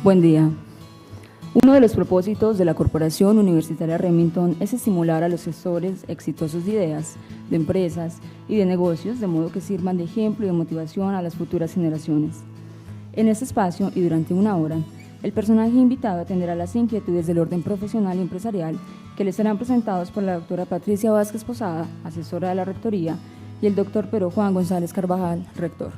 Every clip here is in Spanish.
Buen día. Uno de los propósitos de la Corporación Universitaria Remington es estimular a los gestores exitosos de ideas, de empresas y de negocios, de modo que sirvan de ejemplo y de motivación a las futuras generaciones. En este espacio y durante una hora, el personaje invitado atenderá las inquietudes del orden profesional y empresarial que le serán presentados por la doctora Patricia Vázquez Posada, asesora de la Rectoría, y el doctor Pedro Juan González Carvajal, rector.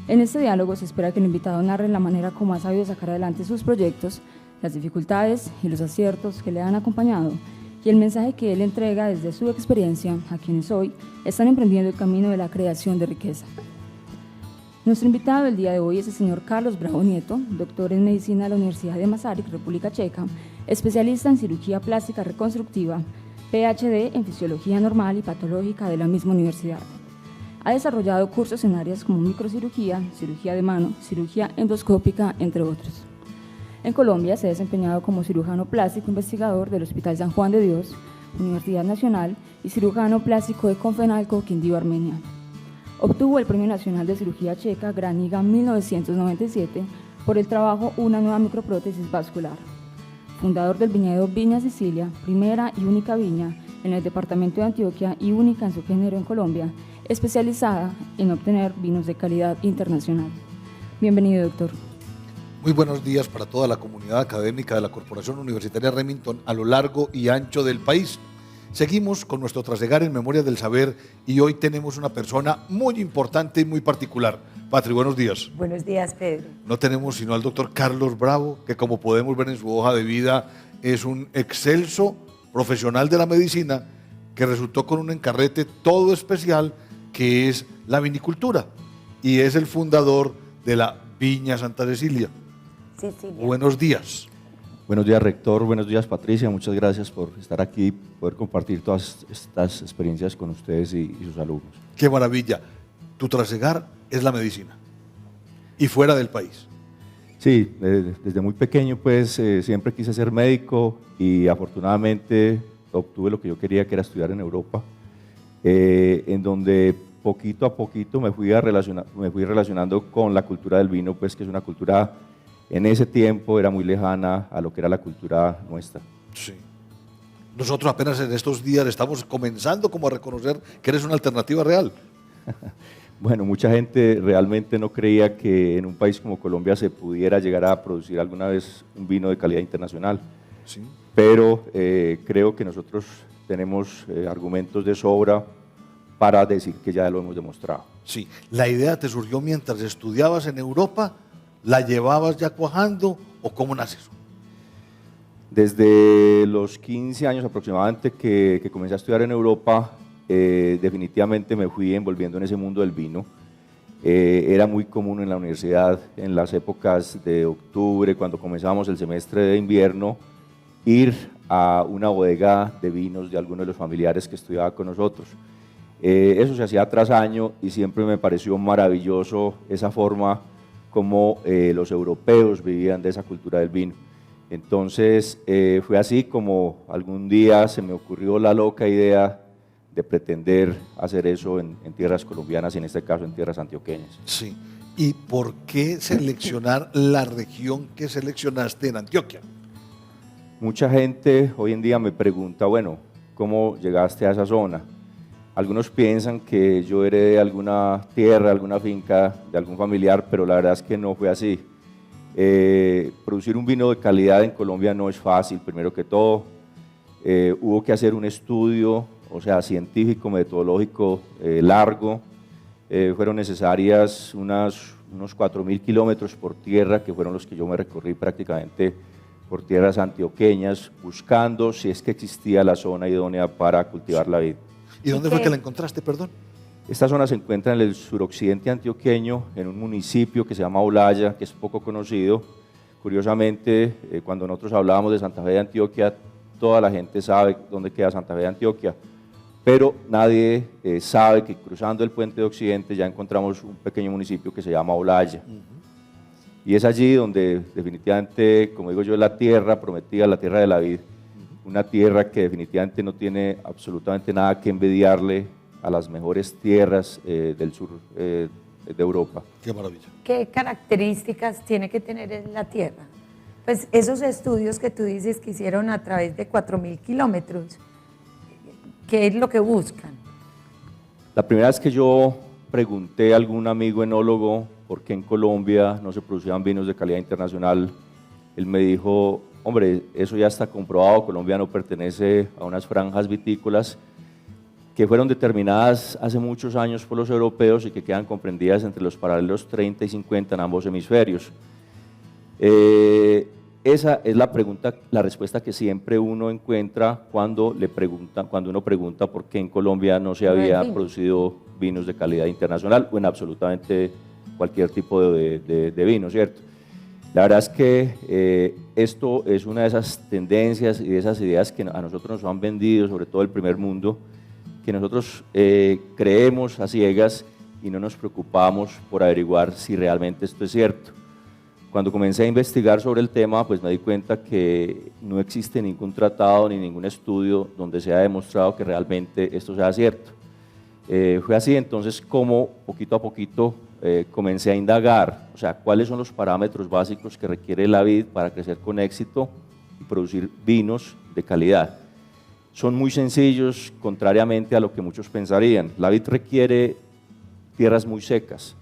En este diálogo se espera que el invitado narre la manera como ha sabido sacar adelante sus proyectos, las dificultades y los aciertos que le han acompañado y el mensaje que él entrega desde su experiencia a quienes hoy están emprendiendo el camino de la creación de riqueza. Nuestro invitado del día de hoy es el señor Carlos Bravo Nieto, doctor en Medicina de la Universidad de Masaryk, República Checa, especialista en cirugía plástica reconstructiva, PhD en Fisiología Normal y Patológica de la misma universidad. Ha desarrollado cursos en áreas como microcirugía, cirugía de mano, cirugía endoscópica, entre otros. En Colombia se ha desempeñado como cirujano plástico investigador del Hospital San Juan de Dios, Universidad Nacional, y cirujano plástico de Confenalco, Quindío, Armenia. Obtuvo el Premio Nacional de Cirugía Checa Graniga 1997 por el trabajo Una nueva microprótesis vascular. Fundador del viñedo Viña Sicilia, primera y única viña en el departamento de Antioquia y única en su género en Colombia, especializada en obtener vinos de calidad internacional. Bienvenido, doctor. Muy buenos días para toda la comunidad académica de la Corporación Universitaria Remington a lo largo y ancho del país. Seguimos con nuestro trasegar en Memoria del Saber y hoy tenemos una persona muy importante y muy particular. Patri, buenos días. Buenos días, Pedro. No tenemos sino al doctor Carlos Bravo, que como podemos ver en su hoja de vida es un excelso profesional de la medicina que resultó con un encarrete todo especial que es la vinicultura y es el fundador de la Viña Santa Cecilia. Sicilia. Buenos días. Buenos días, rector. Buenos días, Patricia. Muchas gracias por estar aquí y poder compartir todas estas experiencias con ustedes y sus alumnos. Qué maravilla. Tu trasegar es la medicina y fuera del país. Sí, desde muy pequeño pues siempre quise ser médico y afortunadamente obtuve lo que yo quería, que era estudiar en Europa, en donde poquito a poquito me fui relacionando con la cultura del vino, pues que es una cultura en ese tiempo era muy lejana a lo que era la cultura nuestra. Sí. Nosotros apenas en estos días estamos comenzando como a reconocer que eres una alternativa real. Bueno, mucha gente realmente no creía que en un país como Colombia se pudiera llegar a producir alguna vez un vino de calidad internacional. Sí. Pero creo que nosotros tenemos argumentos de sobra para decir que ya lo hemos demostrado. Sí, la idea te surgió mientras estudiabas en Europa, ¿la llevabas ya cuajando o cómo nace eso? Desde los 15 años aproximadamente que comencé a estudiar en Europa, definitivamente me fui envolviendo en ese mundo del vino. Era muy común en la universidad, en las épocas de octubre, cuando comenzábamos el semestre de invierno, ir a una bodega de vinos de alguno de los familiares que estudiaba con nosotros. Eso se hacía tras año y siempre me pareció maravilloso esa forma como los europeos vivían de esa cultura del vino. Entonces fue así como algún día se me ocurrió la loca idea de pretender hacer eso en tierras colombianas y en este caso en tierras antioqueñas. Sí. ¿Y por qué seleccionar la región que seleccionaste en Antioquia? Mucha gente hoy en día me pregunta, bueno, ¿cómo llegaste a esa zona? Algunos piensan que yo heredé alguna tierra, alguna finca de algún familiar, pero la verdad es que no fue así. Producir un vino de calidad en Colombia no es fácil, primero que todo. Hubo que hacer un estudio, o sea, científico, metodológico, largo. Fueron necesarias unos 4.000 kilómetros por tierra, que fueron los que yo me recorrí prácticamente por tierras antioqueñas, buscando si es que existía la zona idónea para cultivar la vid. ¿Y dónde fue que la encontraste, perdón? Esta zona se encuentra en el suroccidente antioqueño, en un municipio que se llama Olaya, que es poco conocido. Curiosamente, cuando nosotros hablábamos de Santa Fe de Antioquia, toda la gente sabe dónde queda Santa Fe de Antioquia, pero nadie sabe que cruzando el puente de Occidente ya encontramos un pequeño municipio que se llama Olaya. Y es allí donde definitivamente, como digo yo, la tierra prometida, la tierra de la vid, una tierra que definitivamente no tiene absolutamente nada que envidiarle a las mejores tierras del sur de Europa. Qué maravilla. ¿Qué características tiene que tener la tierra? Pues esos estudios que tú dices que hicieron a través de 4.000 kilómetros, ¿qué es lo que buscan? La primera vez que yo pregunté a algún amigo enólogo por qué en Colombia no se producían vinos de calidad internacional, él me dijo, hombre, eso ya está comprobado, Colombia no pertenece a unas franjas vitícolas que fueron determinadas hace muchos años por los europeos y que quedan comprendidas entre los paralelos 30 y 50 en ambos hemisferios. Esa es la pregunta, la respuesta que siempre uno encuentra cuando uno pregunta por qué en Colombia no se había producido vinos de calidad internacional o en absolutamente cualquier tipo de vino, ¿cierto? La verdad es que esto es una de esas tendencias y de esas ideas que a nosotros nos han vendido, sobre todo el primer mundo, que nosotros creemos a ciegas y no nos preocupamos por averiguar si realmente esto es cierto. Cuando comencé a investigar sobre el tema, pues me di cuenta que no existe ningún tratado ni ningún estudio donde se haya demostrado que realmente esto sea cierto. Fue así entonces como poquito a poquito comencé a indagar, o sea, cuáles son los parámetros básicos que requiere la vid para crecer con éxito y producir vinos de calidad. Son muy sencillos, contrariamente a lo que muchos pensarían. La vid requiere tierras muy secas,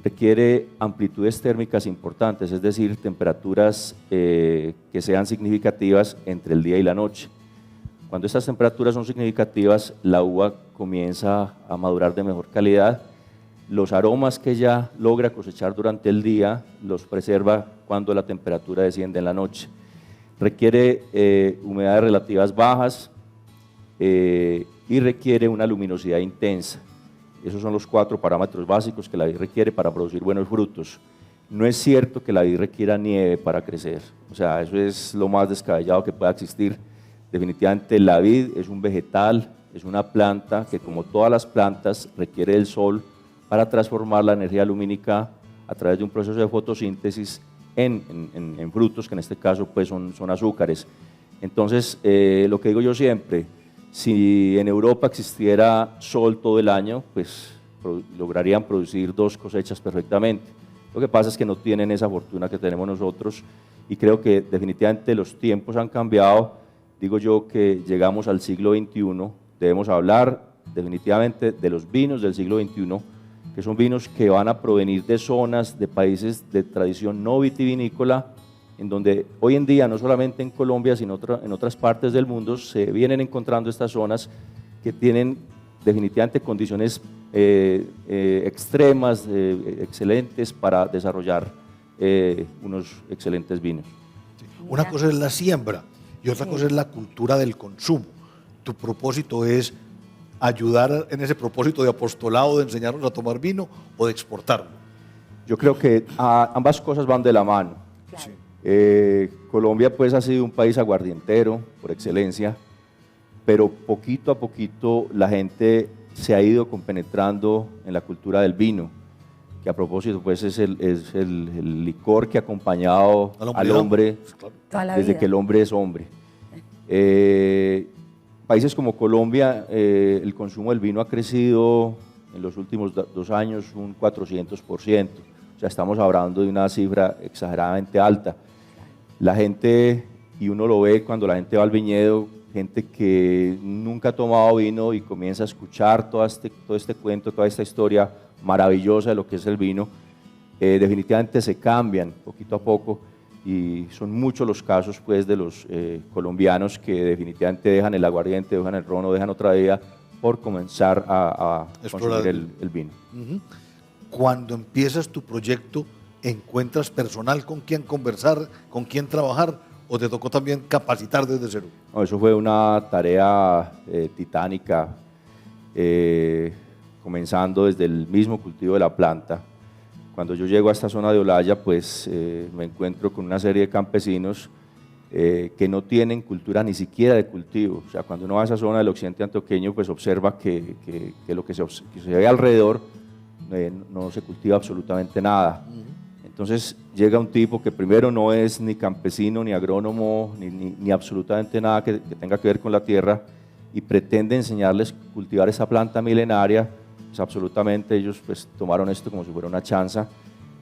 requiere amplitudes térmicas importantes, es decir, temperaturas que sean significativas entre el día y la noche. Cuando estas temperaturas son significativas, la uva comienza a madurar de mejor calidad. Los aromas que ella logra cosechar durante el día los preserva cuando la temperatura desciende en la noche. Requiere humedades relativas bajas y requiere una luminosidad intensa. Esos son los 4 parámetros básicos que la vid requiere para producir buenos frutos. No es cierto que la vid requiera nieve para crecer, o sea, eso es lo más descabellado que pueda existir. Definitivamente la vid es un vegetal, es una planta que, como todas las plantas, requiere del sol para transformar la energía lumínica a través de un proceso de fotosíntesis en frutos, que en este caso pues son azúcares. Entonces, lo que digo yo siempre, si en Europa existiera sol todo el año, pues lograrían producir 2 cosechas perfectamente. Lo que pasa es que no tienen esa fortuna que tenemos nosotros y creo que definitivamente los tiempos han cambiado. Digo yo que llegamos al siglo XXI, debemos hablar definitivamente de los vinos del siglo XXI, que son vinos que van a provenir de zonas, de países de tradición no vitivinícola, en donde hoy en día, no solamente en Colombia, sino en otras partes del mundo, se vienen encontrando estas zonas que tienen definitivamente condiciones extremas, excelentes para desarrollar unos excelentes vinos. Una cosa es la siembra y otra cosa es la cultura del consumo. Tu propósito es ayudar en ese propósito de apostolado, de enseñarnos a tomar vino o de exportarlo. Yo creo que ambas cosas van de la mano. Claro. Colombia pues ha sido un país aguardientero por excelencia, pero poquito a poquito la gente se ha ido compenetrando en la cultura del vino, que a propósito pues es el licor que ha acompañado al hombre desde que el hombre es hombre. Países como Colombia, el consumo del vino ha crecido en los últimos 2 años un 400%, o sea, estamos hablando de una cifra exageradamente alta. La gente, y uno lo ve cuando la gente va al viñedo, gente que nunca ha tomado vino y comienza a escuchar todo este cuento, toda esta historia maravillosa de lo que es el vino, definitivamente se cambian poquito a poco y son muchos los casos pues, de los colombianos que definitivamente dejan el aguardiente, dejan el ron o dejan otra bebida por comenzar a consumir el vino. Cuando empiezas tu proyecto, ¿encuentras personal con quien conversar, con quien trabajar o te tocó también capacitar desde cero? No, eso fue una tarea titánica, comenzando desde el mismo cultivo de la planta. Cuando yo llego a esta zona de Olaya, pues me encuentro con una serie de campesinos que no tienen cultura ni siquiera de cultivo. O sea, cuando uno va a esa zona del occidente antioqueño, pues observa que lo que se ve alrededor no se cultiva absolutamente nada. Entonces llega un tipo que primero no es ni campesino, ni agrónomo, ni absolutamente nada que tenga que ver con la tierra y pretende enseñarles a cultivar esa planta milenaria pues absolutamente ellos pues tomaron esto como si fuera una chanza.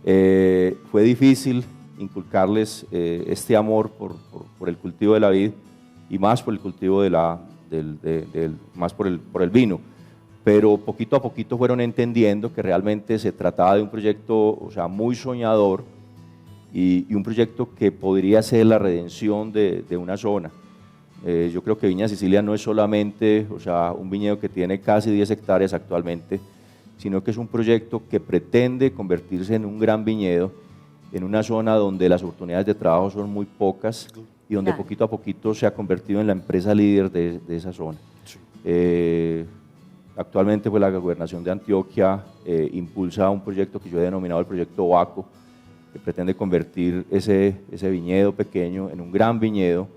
Fue difícil inculcarles este amor por el cultivo de la vid y más por el cultivo más por el vino, pero poquito a poquito fueron entendiendo que realmente se trataba de un proyecto, o sea, muy soñador y un proyecto que podría ser la redención de una zona. Yo creo que Viña Sicilia no es solamente, o sea, un viñedo que tiene casi 10 hectáreas actualmente, sino que es un proyecto que pretende convertirse en un gran viñedo en una zona donde las oportunidades de trabajo son muy pocas y donde Claro. poquito a poquito se ha convertido en la empresa líder de esa zona. Sí. Actualmente pues, la Gobernación de Antioquia impulsa un proyecto que yo he denominado el proyecto OACO, que pretende convertir ese viñedo pequeño en un gran viñedo,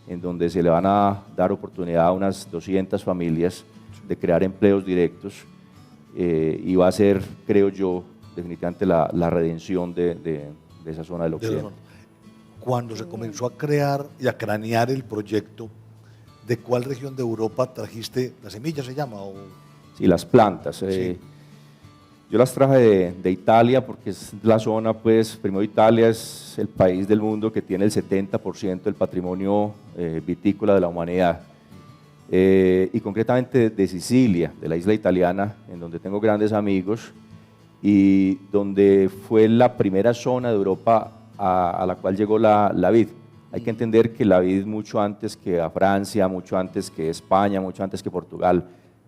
en donde se le van a dar oportunidad a unas 200 familias de crear empleos directos y va a ser, creo yo, definitivamente la redención de esa zona del occidente. Cuando se comenzó a crear y a cranear el proyecto, ¿de cuál región de Europa trajiste la semilla, se llama? Sí, las plantas. Sí. Yo las traje de Italia porque es la zona, pues, primero Italia es el país del mundo que tiene el 70% del patrimonio vitícola de la humanidad. Y concretamente de Sicilia, de la isla italiana, en donde tengo grandes amigos y donde fue la primera zona de Europa a la cual llegó la vid. Hay que entender que la vid mucho antes que a Francia, mucho antes que España, mucho antes que Portugal,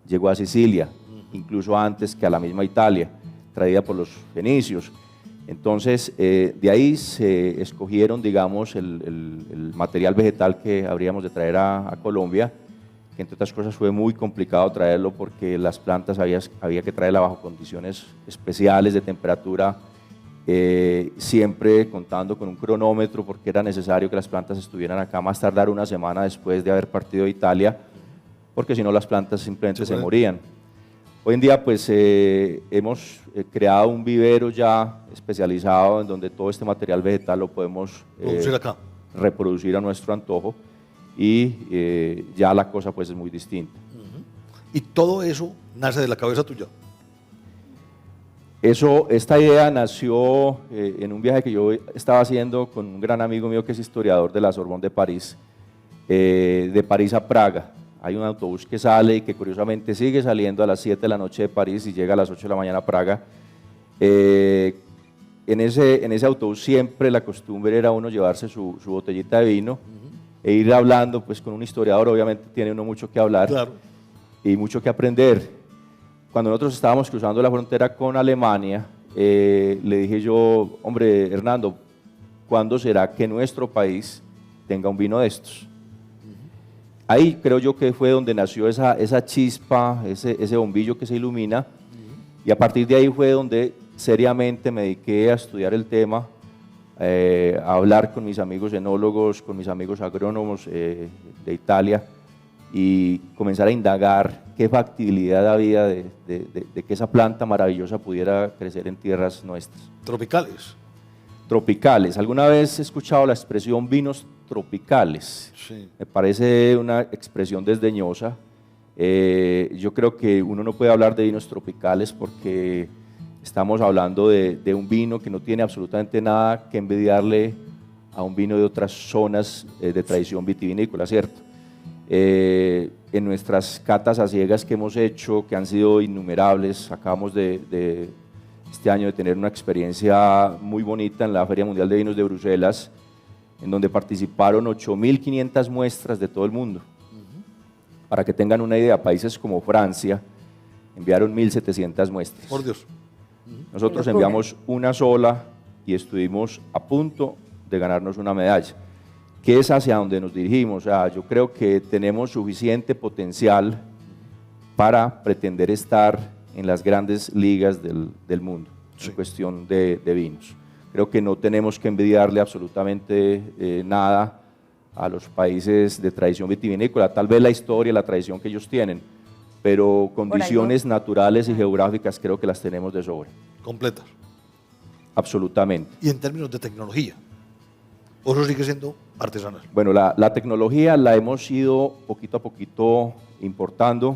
llegó a Sicilia, incluso antes que a la misma Italia, traída por los fenicios. Entonces, de ahí se escogieron, digamos, el material vegetal que habríamos de traer a Colombia, que entre otras cosas fue muy complicado traerlo porque las plantas había que traerlas bajo condiciones especiales de temperatura, siempre contando con un cronómetro porque era necesario que las plantas estuvieran acá más tardar una semana después de haber partido de Italia, porque si no las plantas simplemente se morían. Hoy en día pues hemos creado un vivero ya especializado en donde todo este material vegetal lo podemos Producir acá. reproducir a nuestro antojo y ya la cosa pues es muy distinta. Y todo eso nace de la cabeza tuya. Esta idea nació en un viaje que yo estaba haciendo con un gran amigo mío que es historiador de la Sorbonne de París a Praga. Hay un autobús que sale y que curiosamente sigue saliendo a las 7 de la noche de París y llega a las 8 de la mañana a Praga. En ese autobús siempre la costumbre era uno llevarse su botellita de vino e ir hablando, pues con un historiador obviamente tiene uno mucho que hablar Claro. y mucho que aprender. Cuando nosotros estábamos cruzando la frontera con Alemania, le dije yo, hombre, Hernando, ¿cuándo será que nuestro país tenga un vino de estos? Ahí creo yo que fue donde nació esa chispa, ese bombillo que se ilumina, y a partir de ahí fue donde seriamente me dediqué a estudiar el tema, a hablar con mis amigos enólogos, con mis amigos agrónomos de Italia, y comenzar a indagar qué factibilidad había de que esa planta maravillosa pudiera crecer en tierras nuestras. Tropicales. Tropicales. ¿Alguna vez he escuchado la expresión vinos tropicales? Sí. Me parece una expresión desdeñosa. Yo creo que uno no puede hablar de vinos tropicales porque estamos hablando de un vino que no tiene absolutamente nada que envidiarle a un vino de otras zonas de tradición vitivinícola, ¿cierto? En nuestras catas a ciegas que hemos hecho, que han sido innumerables, acabamos de este año de tener una experiencia muy bonita en la Feria Mundial de Vinos de Bruselas, en donde participaron 8.500 muestras de todo el mundo. Para que tengan una idea, países como Francia enviaron 1.700 muestras. Por Dios. Nosotros Qué locura. enviamos una sola y estuvimos a punto de ganarnos una medalla, que es hacia donde nos dirigimos. O sea, yo creo que tenemos suficiente potencial para pretender estar en las grandes ligas del mundo, Sí. en cuestión de vinos. Creo que no tenemos que envidiarle absolutamente nada a los países de tradición vitivinícola, tal vez la historia, la tradición que ellos tienen, pero condiciones naturales y geográficas creo que las tenemos de sobra, Completas. absolutamente. Y en términos de tecnología, ¿o eso sigue siendo artesanal? Bueno, la tecnología la hemos ido poquito a poquito importando.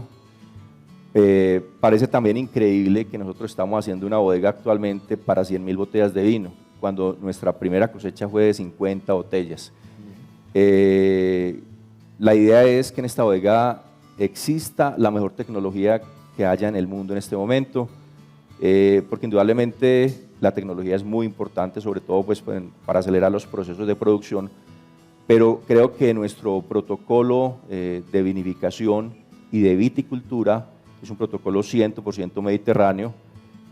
Parece también increíble que nosotros estamos haciendo una bodega actualmente para 100.000 botellas de vino, cuando nuestra primera cosecha fue de 50 botellas. La idea es que en esta bodega exista la mejor tecnología que haya en el mundo en este momento, porque indudablemente la tecnología es muy importante, sobre todo pues, para acelerar los procesos de producción, pero creo que nuestro protocolo de vinificación y de viticultura es un protocolo 100% mediterráneo,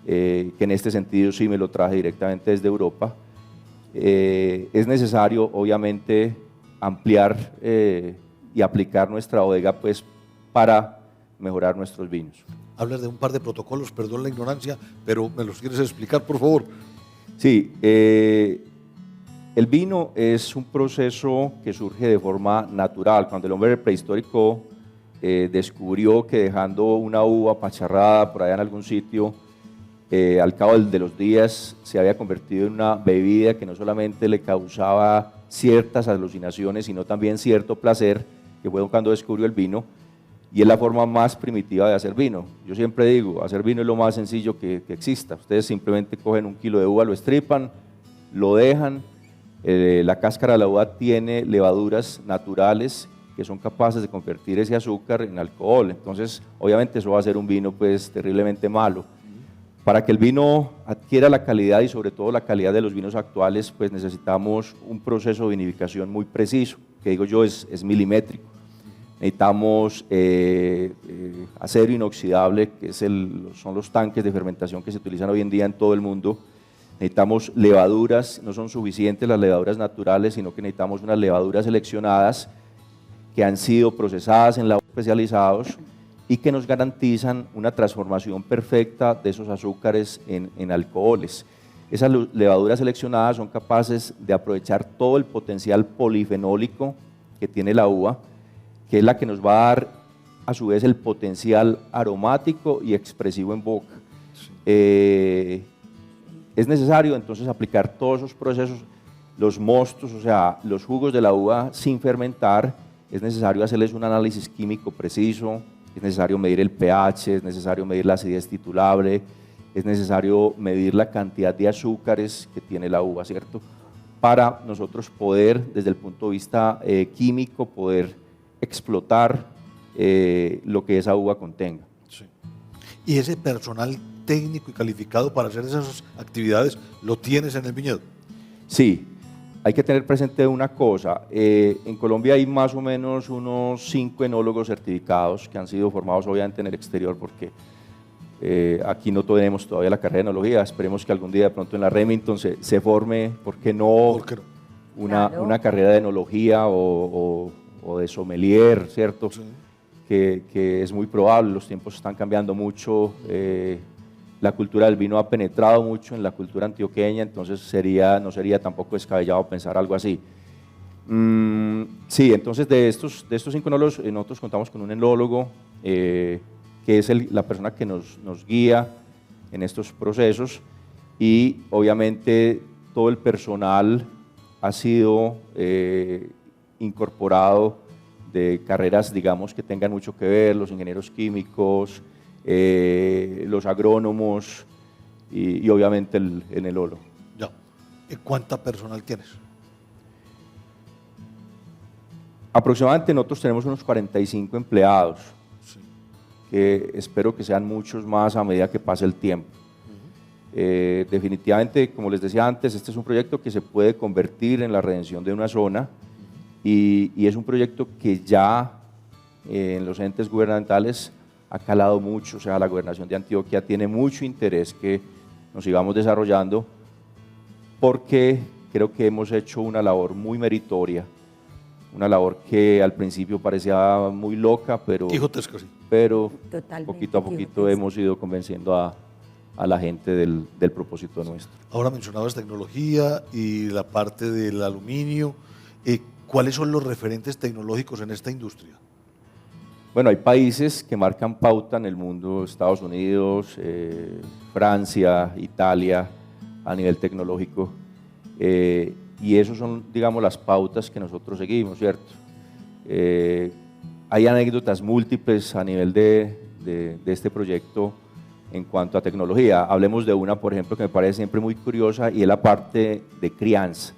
que en este sentido sí me lo traje directamente desde Europa. Es necesario, obviamente, ampliar y aplicar nuestra bodega pues, para mejorar nuestros vinos. Hablas de un par de protocolos, perdón la ignorancia, pero ¿me los quieres explicar, por favor? Sí, el vino es un proceso que surge de forma natural. Cuando el hombre prehistórico descubrió que dejando una uva pacharrada por allá en algún sitio, al cabo de los días se había convertido en una bebida que no solamente le causaba ciertas alucinaciones, sino también cierto placer, que fue cuando descubrió el vino, y es la forma más primitiva de hacer vino. Yo siempre digo, hacer vino es lo más sencillo que exista. Ustedes simplemente cogen 1 kilo de uva, lo estripan, lo dejan, la cáscara de la uva tiene levaduras naturales que son capaces de convertir ese azúcar en alcohol. Entonces, obviamente eso va a ser un vino pues terriblemente malo. Para que el vino adquiera la calidad y sobre todo la calidad de los vinos actuales, pues necesitamos un proceso de vinificación muy preciso, que digo yo es milimétrico. Necesitamos acero inoxidable, que son los tanques de fermentación que se utilizan hoy en día en todo el mundo. Necesitamos levaduras, no son suficientes las levaduras naturales, sino que necesitamos unas levaduras seleccionadas que han sido procesadas en laboratorios especializados y que nos garantizan una transformación perfecta de esos azúcares en alcoholes. Esas levaduras seleccionadas son capaces de aprovechar todo el potencial polifenólico que tiene la uva, que es la que nos va a dar a su vez el potencial aromático y expresivo en boca. Es necesario entonces aplicar todos esos procesos, los mostos, o sea, los jugos de la uva sin fermentar. Es necesario hacerles un análisis químico preciso, es necesario medir el pH, es necesario medir la acidez titulable, es necesario medir la cantidad de azúcares que tiene la uva, ¿cierto? Para nosotros poder, desde el punto de vista químico, poder explotar lo que esa uva contenga. Sí. ¿Y ese personal técnico y calificado para hacer esas actividades lo tienes en el viñedo? Sí. Hay que tener presente una cosa, en Colombia hay más o menos unos 5 enólogos certificados que han sido formados obviamente en el exterior porque aquí no tenemos todavía la carrera de enología, esperemos que algún día de pronto en la Remington se forme, ¿por qué no? ¿Por qué no? Una carrera de enología o de sommelier, ¿cierto? Sí. Que es muy probable, los tiempos están cambiando mucho, la cultura del vino ha penetrado mucho en la cultura antioqueña, entonces no sería tampoco descabellado pensar algo así. Sí, entonces de estos 5 enólogos, nosotros contamos con un enólogo que es la persona que nos guía en estos procesos y obviamente todo el personal ha sido incorporado de carreras, digamos, que tengan mucho que ver, los ingenieros químicos, los agrónomos y obviamente el enólogo. Ya. ¿Cuánta personal tienes? Aproximadamente nosotros tenemos unos 45 empleados, Sí. que espero que sean muchos más a medida que pase el tiempo. Definitivamente, como les decía antes, este es un proyecto que se puede convertir en la redención de una zona y es un proyecto que ya en los entes gubernamentales ha calado mucho, o sea, la gobernación de Antioquia tiene mucho interés que nos sigamos desarrollando porque creo que hemos hecho una labor muy meritoria, una labor que al principio parecía muy loca, pero Totalmente, poquito a poquito hemos ido convenciendo a la gente del propósito nuestro. Ahora mencionabas tecnología y la parte del aluminio. ¿Cuáles son los referentes tecnológicos en esta industria? Bueno, hay países que marcan pauta en el mundo, Estados Unidos, Francia, Italia, a nivel tecnológico, y esos son, digamos, las pautas que nosotros seguimos, ¿cierto? Hay anécdotas múltiples a nivel de de este proyecto en cuanto a tecnología. Hablemos de una, por ejemplo, que me parece siempre muy curiosa y es la parte de crianza.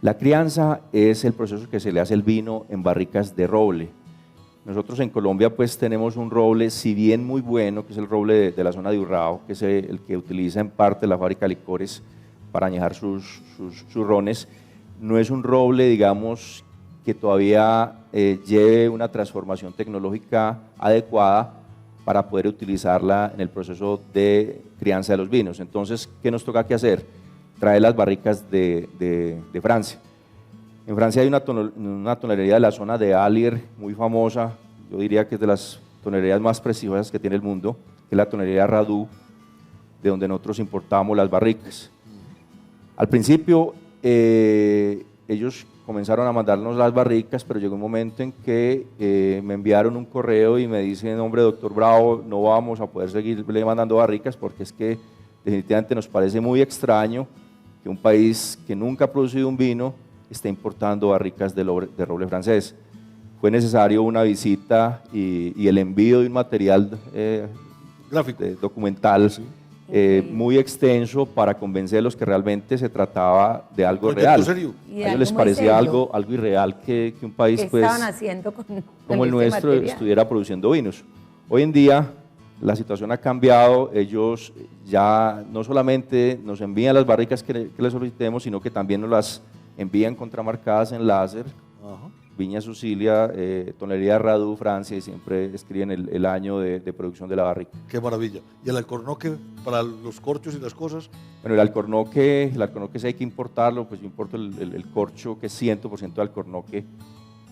La crianza es el proceso que se le hace al vino en barricas de roble. Nosotros en Colombia pues tenemos un roble, si bien muy bueno, que es el roble de la zona de Urrao, que es el que utiliza en parte la fábrica de licores para añejar sus rones. No es un roble, digamos, que todavía lleve una transformación tecnológica adecuada para poder utilizarla en el proceso de crianza de los vinos. Entonces, ¿qué nos toca que hacer? Traer las barricas de Francia. En Francia hay una tonelería de la zona de Allier muy famosa, yo diría que es de las tonelerías más prestigiosas que tiene el mundo, que es la tonelería Radou, de donde nosotros importamos las barricas. Al principio ellos comenzaron a mandarnos las barricas, pero llegó un momento en que me enviaron un correo y me dicen, hombre, doctor Bravo, no vamos a poder seguirle mandando barricas porque es que definitivamente nos parece muy extraño que un país que nunca ha producido un vino está importando barricas de roble francés. Fue necesario una visita y el envío de un material Gráfico. Documental muy extenso para convencerlos que realmente se trataba de algo real. Serio. A ellos les parecía algo irreal que un país ¿Qué pues, estaban haciendo como el este nuestro material? estuviera produciendo vinos. Hoy en día la situación ha cambiado, ellos ya no solamente nos envían las barricas que les solicitemos, sino que también nos las envían contramarcadas en láser, Viña Sucilia, tonelería Radou, Francia, y siempre escriben el año de producción de la barrica. Qué maravilla. ¿Y el alcornoque para los corchos y las cosas? Bueno, el alcornoque sí hay que importarlo, pues yo importo el corcho, que es 100% de alcornoque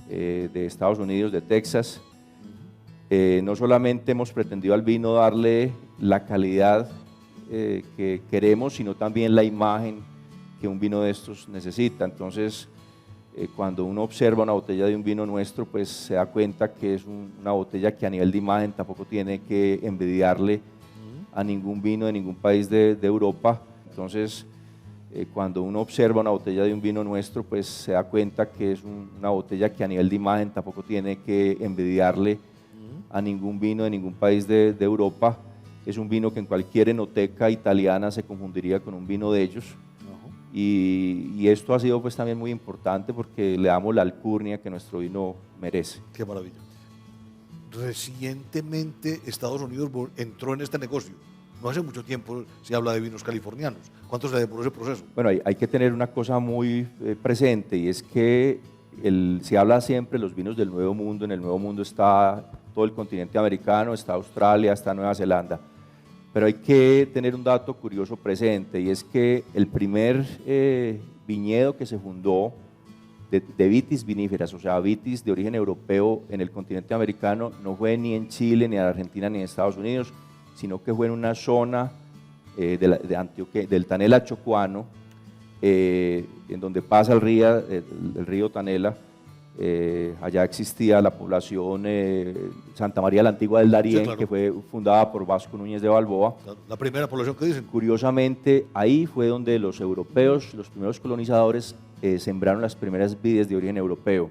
de Estados Unidos, de Texas. No solamente hemos pretendido al vino darle la calidad que queremos, sino también la imagen que un vino de estos necesita. Entonces, cuando uno observa una botella de un vino nuestro, pues se da cuenta que es una botella que a nivel de imagen tampoco tiene que envidiarle a ningún vino de ningún país de Europa. Entonces, cuando uno observa una botella de un vino nuestro, pues se da cuenta que es una botella que a nivel de imagen tampoco tiene que envidiarle a ningún vino de ningún país de Europa. Es un vino que en cualquier enoteca italiana se confundiría con un vino de ellos. Y esto ha sido pues también muy importante porque le damos la alcurnia que nuestro vino merece. Qué maravilla. Recientemente Estados Unidos entró en este negocio. No hace mucho tiempo se habla de vinos californianos. ¿Cuánto se demoró ese proceso? Bueno, hay que tener una cosa muy presente, y es que se habla siempre de los vinos del Nuevo Mundo. En el Nuevo Mundo está todo el continente americano, está Australia, está Nueva Zelanda. Pero hay que tener un dato curioso presente, y es que el primer viñedo que se fundó de vitis viníferas, o sea, vitis de origen europeo en el continente americano, no fue ni en Chile, ni en Argentina, ni en Estados Unidos, sino que fue en una zona de Antioquia, del Tanela Chocuano, en donde pasa el río Tanela. Allá existía la población Santa María la Antigua del Darién, sí, claro, que fue fundada por Vasco Núñez de Balboa. La primera población que dicen. Curiosamente, ahí fue donde los europeos, los primeros colonizadores, sembraron las primeras vides de origen europeo.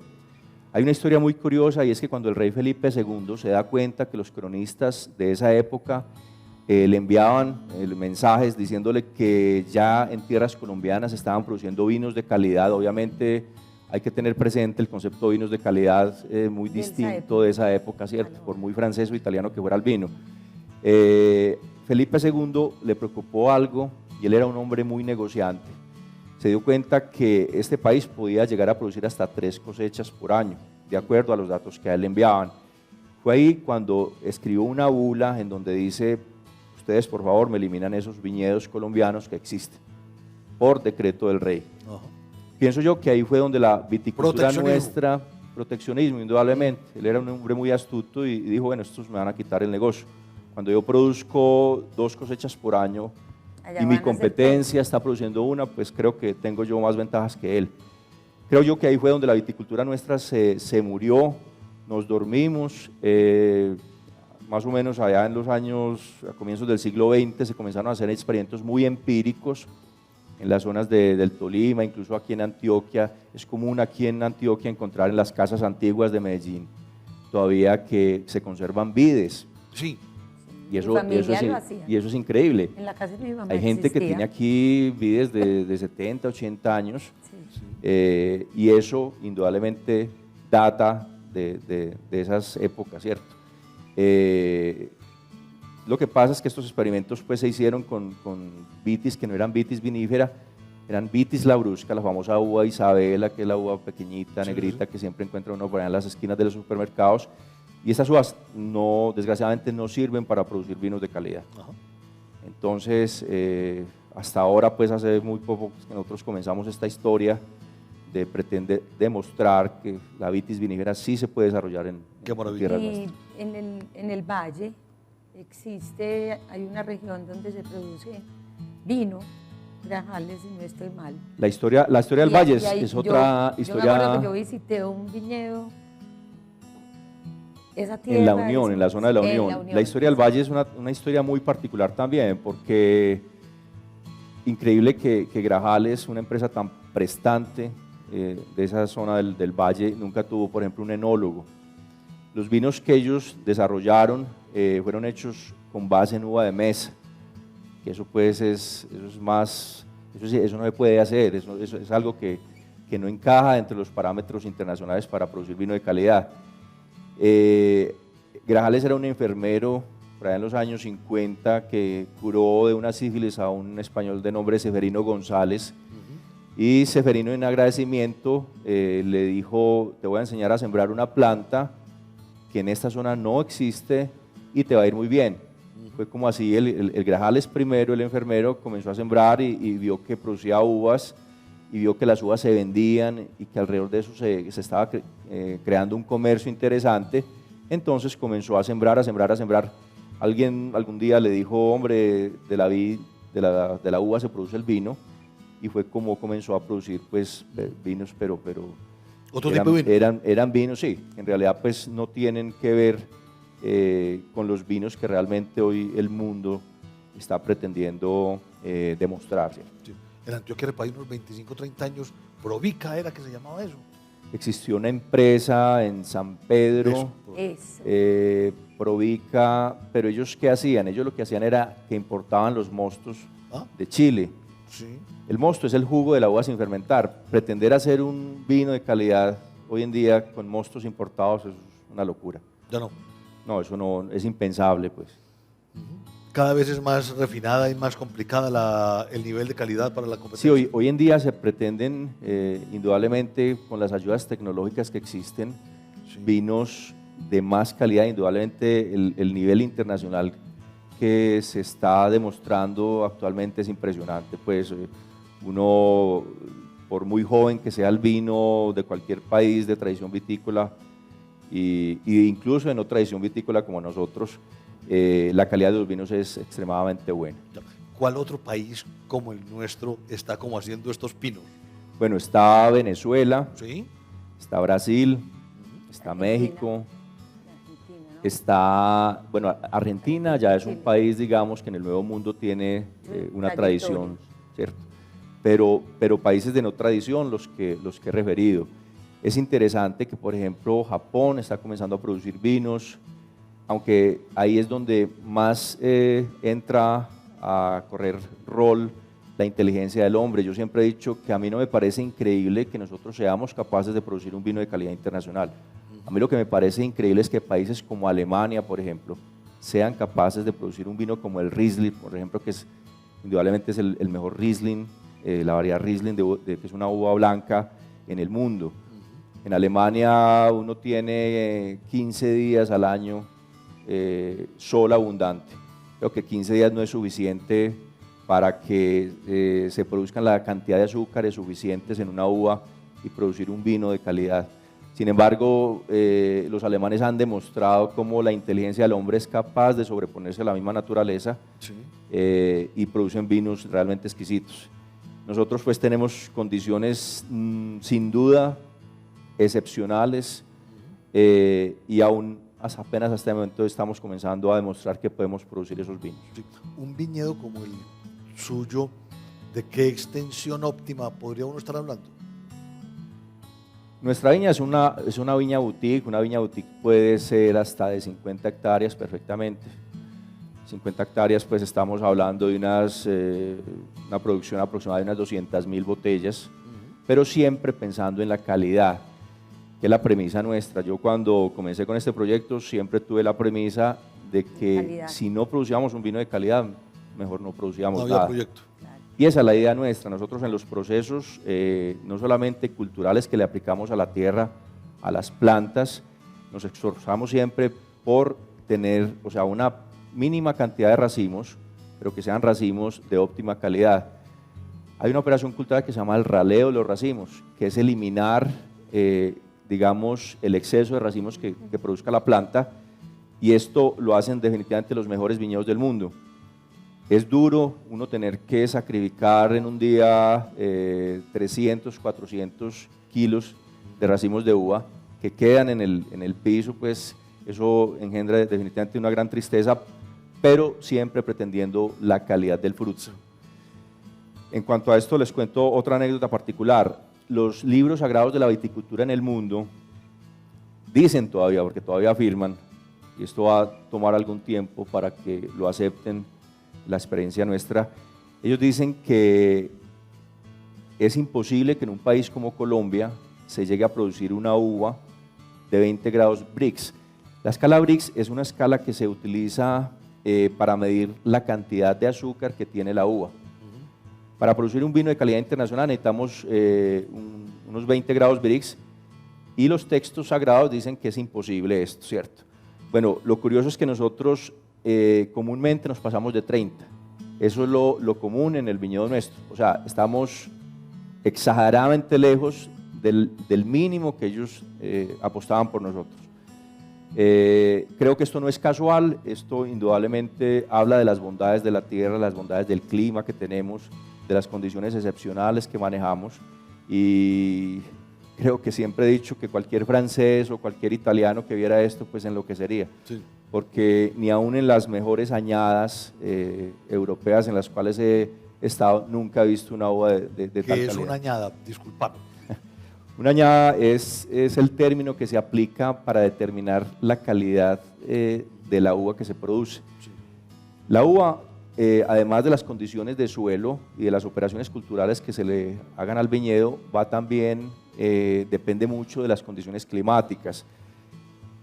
Hay una historia muy curiosa, y es que cuando el rey Felipe II se da cuenta que los cronistas de esa época le enviaban mensajes diciéndole que ya en tierras colombianas estaban produciendo vinos de calidad. Obviamente hay que tener presente el concepto de vinos de calidad muy distinto de esa época, ¿cierto? Por muy francés o italiano que fuera el vino. Felipe II le preocupó algo, y él era un hombre muy negociante. Se dio cuenta que este país podía llegar a producir hasta 3 cosechas por año, de acuerdo a los datos que a él le enviaban. Fue ahí cuando escribió una bula en donde dice: ustedes por favor me eliminan esos viñedos colombianos que existen, por decreto del rey. Pienso yo que ahí fue donde la viticultura nuestra, proteccionismo indudablemente, él era un hombre muy astuto y dijo, bueno, estos me van a quitar el negocio. Cuando yo produzco 2 cosechas por año y mi competencia está produciendo una, pues creo que tengo yo más ventajas que él. Creo yo que ahí fue donde la viticultura nuestra se murió, nos dormimos. Más o menos allá en los años, a comienzos del siglo XX, se comenzaron a hacer experimentos muy empíricos en las zonas del Tolima, incluso aquí en Antioquia. Es común aquí en Antioquia encontrar en las casas antiguas de Medellín todavía que se conservan vides. Sí. Y eso, Mi familia es, lo hacía. y eso es increíble. En la casa de mi mamá Hay gente que existía. tiene aquí vides de 70, 80 años, Sí. y eso indudablemente data de esas épocas, ¿cierto? Lo que pasa es que estos experimentos pues, se hicieron con vitis que no eran vitis vinífera, eran vitis labrusca, la famosa uva Isabela, que es la uva pequeñita, Sí, negrita, que siempre encuentra uno por allá en las esquinas de los supermercados. Y estas uvas, no, desgraciadamente, no sirven para producir vinos de calidad. Ajá. Entonces, hasta ahora, pues hace muy poco que nosotros comenzamos esta historia de pretender demostrar que la vitis vinífera sí se puede desarrollar en tierras Y nuestras. en el valle hay una región donde se produce vino, Grajales, si no estoy mal. La historia del Y valle ahí es otra yo me acuerdo que historia yo visité un viñedo, esa en tierra. la Unión, en la zona de la en Unión. La historia del valle es una historia muy particular también, porque increíble que Grajales, una empresa tan prestante de esa zona del valle, nunca tuvo, por ejemplo, un enólogo. Los vinos que ellos desarrollaron fueron hechos con base en uva de mesa, que eso pues eso no se puede hacer, eso es algo que no encaja entre los parámetros internacionales para producir vino de calidad. Grajales era un enfermero por allá en los años 50 que curó de una sífilis a un español de nombre Seferino González, y Seferino, en agradecimiento, le dijo: te voy a enseñar a sembrar una planta que en esta zona no existe y te va a ir muy bien. Fue como así, el Grajales primero, el enfermero, comenzó a sembrar y vio que producía uvas, y vio que las uvas se vendían y que alrededor de eso se estaba creando un comercio interesante. Entonces comenzó a sembrar, a sembrar, a sembrar. Alguien algún día le dijo: hombre, de la uva se produce el vino, y fue como comenzó a producir pues vinos, pero Otro tipo de vino. eran vinos, sí, en realidad pues no tienen que ver con los vinos que realmente hoy el mundo está pretendiendo demostrar. ¿Sí? Sí. En Antioquia, el país, unos 25, 30 años, Provica era que se llamaba eso. Existió una empresa en San Pedro, Eso. Provica, pero ellos ¿qué hacían? Ellos lo que hacían era que importaban los mostos ¿Ah? de Chile. Sí. El mosto es el jugo de la uva sin fermentar. Pretender hacer un vino de calidad hoy en día con mostos importados es una locura. Ya no. No, eso no es impensable, pues. Cada vez es más refinada y más complicada el nivel de calidad para la Sí, competencia. hoy en día se pretenden, indudablemente, con las ayudas tecnológicas que existen, Sí. vinos de más calidad. Indudablemente el nivel internacional que se está demostrando actualmente es impresionante. Pues uno, por muy joven que sea el vino de cualquier país de tradición vitícola, y incluso de no tradición vitícola como nosotros, la calidad de los vinos es extremadamente buena. ¿Cuál otro país como el nuestro está como haciendo estos pinos? Bueno, está Venezuela, ¿Sí? está Brasil, está Argentina. México, Argentina, ¿no? está, bueno, Argentina ya es un Chile. país, digamos, que en el Nuevo Mundo tiene una Trayectoria. tradición, ¿cierto? Pero países de no tradición, los que he referido. Es interesante que, por ejemplo, Japón está comenzando a producir vinos, aunque ahí es donde más entra a correr rol la inteligencia del hombre. Yo siempre he dicho que a mí no me parece increíble que nosotros seamos capaces de producir un vino de calidad internacional. A mí lo que me parece increíble es que países como Alemania, por ejemplo, sean capaces de producir un vino como el Riesling, por ejemplo, que indudablemente es el mejor Riesling, la variedad Riesling, que es una uva blanca en el mundo. En Alemania uno tiene 15 días al año sol abundante. Creo que 15 días no es suficiente para que se produzcan la cantidad de azúcares suficientes en una uva y producir un vino de calidad. Sin embargo, los alemanes han demostrado cómo la inteligencia del hombre es capaz de sobreponerse a la misma naturaleza, Sí. y producen vinos realmente exquisitos. Nosotros pues tenemos condiciones sin duda excepcionales, y aún apenas hasta el momento estamos comenzando a demostrar que podemos producir esos vinos. Sí. Un viñedo como el suyo, ¿de qué extensión óptima podría uno estar hablando? Nuestra viña es una viña boutique. Una viña boutique puede ser hasta de 50 hectáreas perfectamente. 50 hectáreas, pues estamos hablando de una producción aproximada de unas 200.000 botellas, pero siempre pensando en la calidad, que es la premisa nuestra. Yo cuando comencé con este proyecto siempre tuve la premisa de que Calidad. si no producíamos un vino de calidad, mejor no producíamos No había nada. proyecto. Y esa es la idea nuestra. Nosotros en los procesos, no solamente culturales que le aplicamos a la tierra, a las plantas, nos esforzamos siempre por tener, o sea, una mínima cantidad de racimos, pero que sean racimos de óptima calidad. Hay una operación cultural que se llama el raleo de los racimos, que es eliminar, digamos, el exceso de racimos que produzca la planta, y esto lo hacen definitivamente los mejores viñedos del mundo. Es duro uno tener que sacrificar en un día 300, 400 kilos de racimos de uva que quedan en el piso, pues eso engendra definitivamente una gran tristeza, pero siempre pretendiendo la calidad del fruto. En cuanto a esto les cuento otra anécdota particular. Los libros sagrados de la viticultura en el mundo dicen todavía, porque todavía afirman, y esto va a tomar algún tiempo para que lo acepten, la experiencia nuestra, ellos dicen que es imposible que en un país como Colombia se llegue a producir una uva de 20 grados Brix. La escala Brix es una escala que se utiliza para medir la cantidad de azúcar que tiene la uva. Para producir un vino de calidad internacional necesitamos unos 20 grados Brix, y los textos sagrados dicen que es imposible esto, ¿cierto? Bueno, lo curioso es que nosotros comúnmente nos pasamos de 30. Eso es lo común en el viñedo nuestro. O sea, estamos exageradamente lejos del mínimo que ellos apostaban por nosotros. Creo que esto no es casual, esto indudablemente habla de las bondades de la tierra, las bondades del clima que tenemos, de las condiciones excepcionales que manejamos, y creo que siempre he dicho que cualquier francés o cualquier italiano que viera esto pues enloquecería, Sí. porque ni aún en las mejores añadas europeas en las cuales he estado nunca he visto una uva de tal ¿Qué es calidad. una añada? Disculpame. Una añada es el término que se aplica para determinar la calidad de la uva que se produce. Sí. La uva, además de las condiciones de suelo y de las operaciones culturales que se le hagan al viñedo, va también, depende mucho de las condiciones climáticas.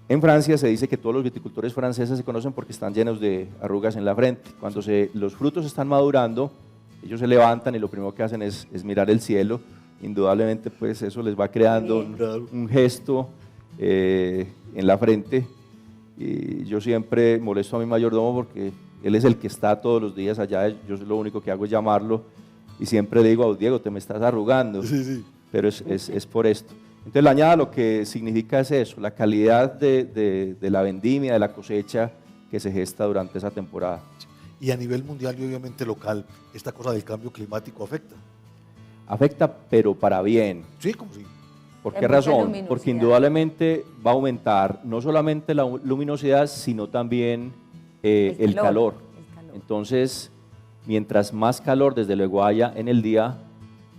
En Francia se dice que todos los viticultores franceses se conocen porque están llenos de arrugas en la frente. Cuando los frutos están madurando, ellos se levantan y lo primero que hacen es mirar el cielo. Indudablemente pues eso les va creando un gesto en la frente, y yo siempre molesto a mi mayordomo porque él es el que está todos los días allá, yo lo único que hago es llamarlo y siempre le digo: "Oh, Diego, te me estás arrugando", Sí, sí. pero es por esto. Entonces la añada lo que significa es eso, la calidad de la vendimia, de la cosecha que se gesta durante esa temporada. Y a nivel mundial y obviamente local, esta cosa del cambio climático afecta. Afecta, pero para bien. Sí, como si. ¿Por Hay qué mucha razón? luminosidad. Porque indudablemente va a aumentar no solamente la luminosidad, sino también el calor. Entonces, mientras más calor desde luego haya en el día,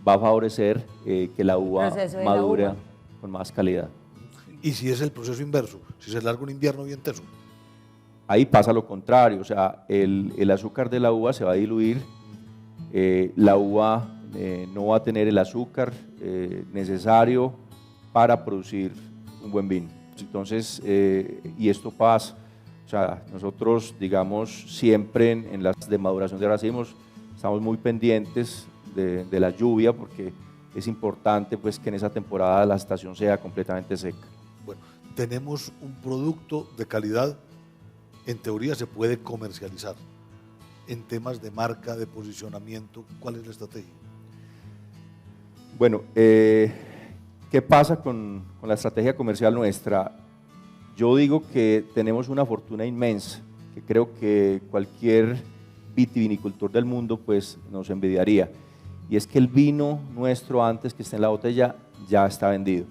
va a favorecer que la uva Proceso de la madure uva. con más calidad. Y si es el proceso inverso, si se larga un invierno bien teso. Ahí pasa lo contrario, o sea, el azúcar de la uva se va a diluir, la uva no va a tener el azúcar necesario para producir un buen vino. Entonces, y esto pasa, o sea, nosotros, digamos, siempre en las de maduración de racimos estamos muy pendientes de la lluvia, porque es importante pues que en esa temporada la estación sea completamente seca. Bueno, tenemos un producto de calidad, en teoría se puede comercializar. En temas de marca, de posicionamiento, ¿cuál es la estrategia? Bueno, ¿qué pasa con la estrategia comercial nuestra? Yo digo que tenemos una fortuna inmensa, que creo que cualquier vitivinicultor del mundo pues nos envidiaría, y es que el vino nuestro, antes que esté en la botella, ya está vendido.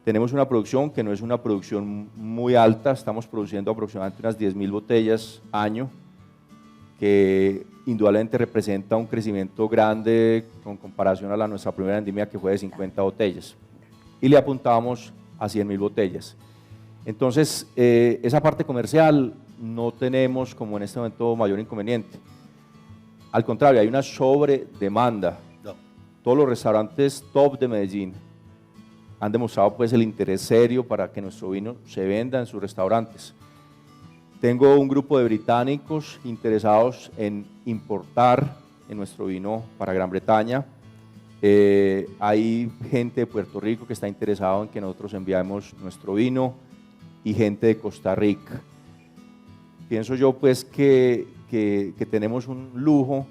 Tenemos una producción que no es una producción muy alta, estamos produciendo aproximadamente unas 10.000 botellas año, que indudablemente representa un crecimiento grande con comparación a nuestra primera vendimia, que fue de 50 botellas, y le apuntábamos a 100.000 botellas. Entonces, esa parte comercial no tenemos como en este momento mayor inconveniente. Al contrario, hay una sobredemanda. No. Todos los restaurantes top de Medellín han demostrado pues el interés serio para que nuestro vino se venda en sus restaurantes. Tengo un grupo de británicos interesados en importar en nuestro vino para Gran Bretaña. Hay gente de Puerto Rico que está interesado en que nosotros enviemos nuestro vino y gente de Costa Rica. Pienso yo pues que tenemos un lujo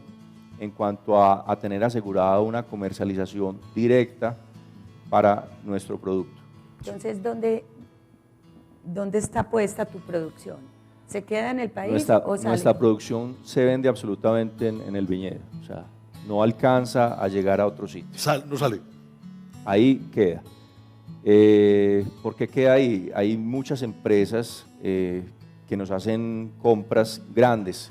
en cuanto a tener asegurada una comercialización directa para nuestro producto. Entonces, ¿dónde está puesta tu producción? ¿Se queda en el país o sale? Nuestra producción se vende absolutamente en el viñedo, o sea, no alcanza a llegar a otro sitio. No sale. Ahí queda. ¿Por qué queda ahí? Hay muchas empresas que nos hacen compras grandes.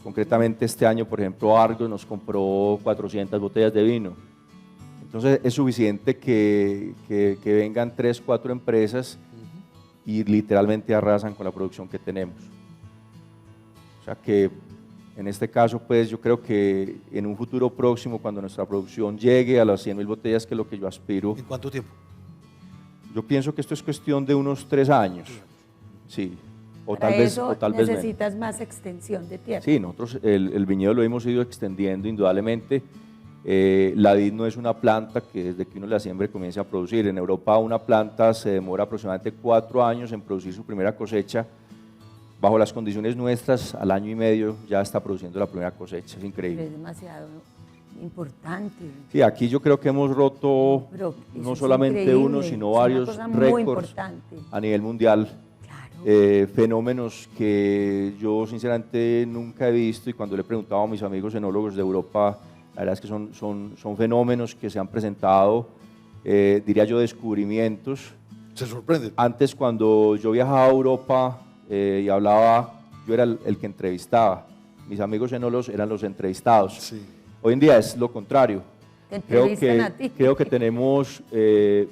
Concretamente este año, por ejemplo, Argos nos compró 400 botellas de vino. Entonces es suficiente que vengan 3, 4 empresas y literalmente arrasan con la producción que tenemos. O sea que en este caso, pues yo creo que en un futuro próximo, cuando nuestra producción llegue a las 100.000 botellas, que es lo que yo aspiro. ¿En cuánto tiempo? Yo pienso que esto es cuestión de unos 3 años. Sí. O tal vez menos. Necesitas más extensión de tierra. Sí, nosotros el viñedo lo hemos ido extendiendo indudablemente. La vid no es una planta que desde que uno la siembre comience a producir. En Europa una planta se demora aproximadamente 4 años en producir su primera cosecha. Bajo las condiciones nuestras, al año y medio ya está produciendo la primera cosecha. Es increíble. Es demasiado importante. Sí, aquí yo creo que hemos roto no solamente uno, sino varios récords a nivel mundial. Fenómenos que yo sinceramente nunca he visto, y cuando le he preguntado a mis amigos enólogos de Europa, la verdad es que son fenómenos que se han presentado, diría yo, descubrimientos. Se sorprenden. Antes, cuando yo viajaba a Europa y hablaba, yo era el que entrevistaba, mis amigos enólogos eran los entrevistados. Sí. Hoy en día es lo contrario. Creo que tenemos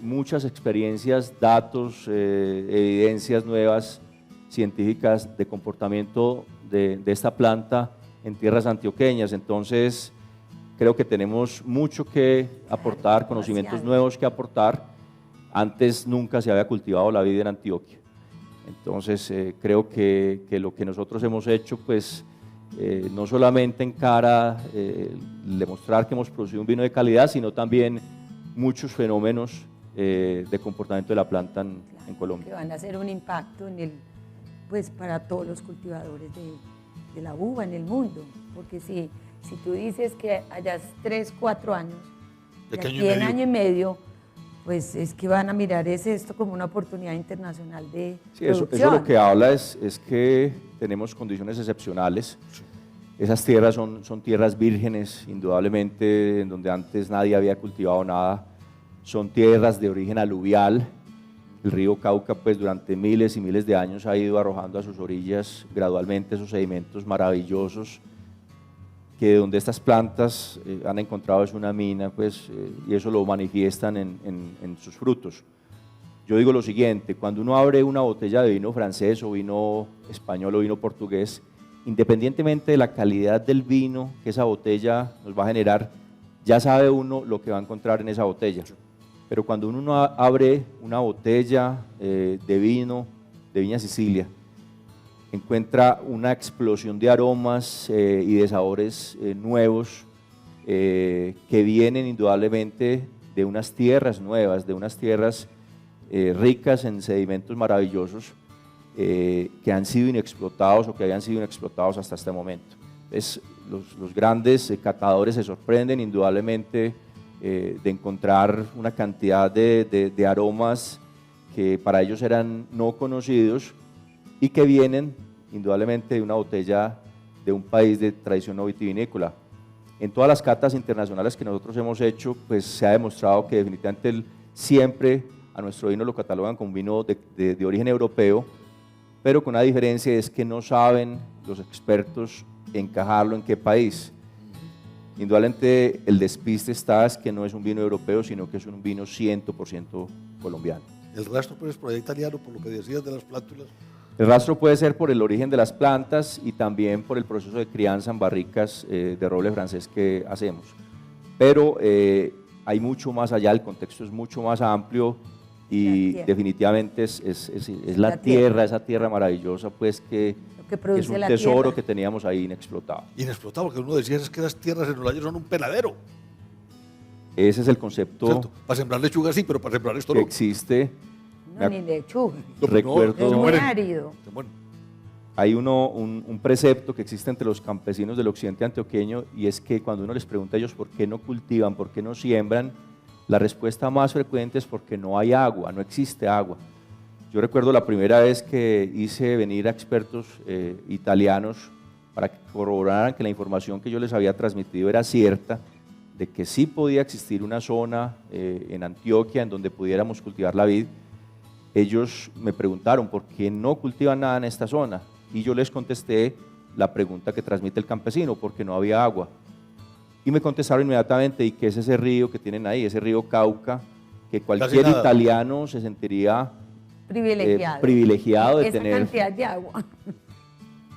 muchas experiencias, datos, evidencias nuevas, científicas de comportamiento de esta planta en tierras antioqueñas. Entonces, creo que tenemos mucho que aportar, conocimientos nuevos que aportar. Antes nunca se había cultivado la vid en Antioquia. Entonces, creo que lo que nosotros hemos hecho, pues, no solamente encara demostrar que hemos producido un vino de calidad, sino también muchos fenómenos de comportamiento de la planta en Colombia. Que van a hacer un impacto pues, para todos los cultivadores de la uva en el mundo, porque si tú dices que hayas 3, 4 años, de aquí en año y medio, pues es que van a mirar esto como una oportunidad internacional de producción. Eso lo que habla es que tenemos condiciones excepcionales. Esas tierras son tierras vírgenes, indudablemente, en donde antes nadie había cultivado nada. Son tierras de origen aluvial. El río Cauca, pues durante miles y miles de años ha ido arrojando a sus orillas gradualmente esos sedimentos maravillosos, que donde estas plantas han encontrado es una mina, pues, y eso lo manifiestan en sus frutos. Yo digo lo siguiente: cuando uno abre una botella de vino francés o vino español o vino portugués, independientemente de la calidad del vino que esa botella nos va a generar, ya sabe uno lo que va a encontrar en esa botella. Pero cuando uno abre una botella de vino de Viña Sicilia, encuentra una explosión de aromas y de sabores nuevos que vienen indudablemente de unas tierras nuevas, de unas tierras ricas en sedimentos maravillosos que han sido inexplotados o que habían sido inexplotados hasta este momento. Entonces, los grandes catadores se sorprenden indudablemente de encontrar una cantidad de aromas que para ellos eran no conocidos y que vienen indudablemente de una botella de un país de tradición no vitivinícola. En todas las catas internacionales que nosotros hemos hecho, pues se ha demostrado que definitivamente siempre a nuestro vino lo catalogan como vino de origen europeo, pero con una diferencia, es que no saben los expertos encajarlo en qué país. Indudablemente el despiste está es que no es un vino europeo, sino que es un vino 100% colombiano. El resto pues es por allá italiano, por lo que decías de las plántulas. El rastro puede ser por el origen de las plantas y también por el proceso de crianza en barricas de roble francés que hacemos. Pero hay mucho más allá, el contexto es mucho más amplio y definitivamente es la tierra, esa tierra maravillosa pues que es un tesoro que teníamos ahí inexplotado. Inexplotado, porque uno decía es que las tierras en Olaya son un peladero. Ese es el concepto. ¿Cierto? Para sembrar lechuga sí, pero para sembrar esto que no. existe. No, ni lechuga. Recuerdo, es muy árido. Hay un precepto que existe entre los campesinos del occidente antioqueño y es que cuando uno les pregunta a ellos por qué no cultivan, por qué no siembran, la respuesta más frecuente es porque no hay agua, no existe agua. Yo recuerdo la primera vez que hice venir a expertos italianos para que corroboraran que la información que yo les había transmitido era cierta, de que sí podía existir una zona en Antioquia en donde pudiéramos cultivar la vid. Ellos me preguntaron por qué no cultivan nada en esta zona y yo les contesté la pregunta que transmite el campesino, porque no había agua. Y me contestaron inmediatamente, ¿y qué es ese río que tienen ahí, ese río Cauca, que cualquier italiano se sentiría privilegiado de tener? Esa cantidad de agua.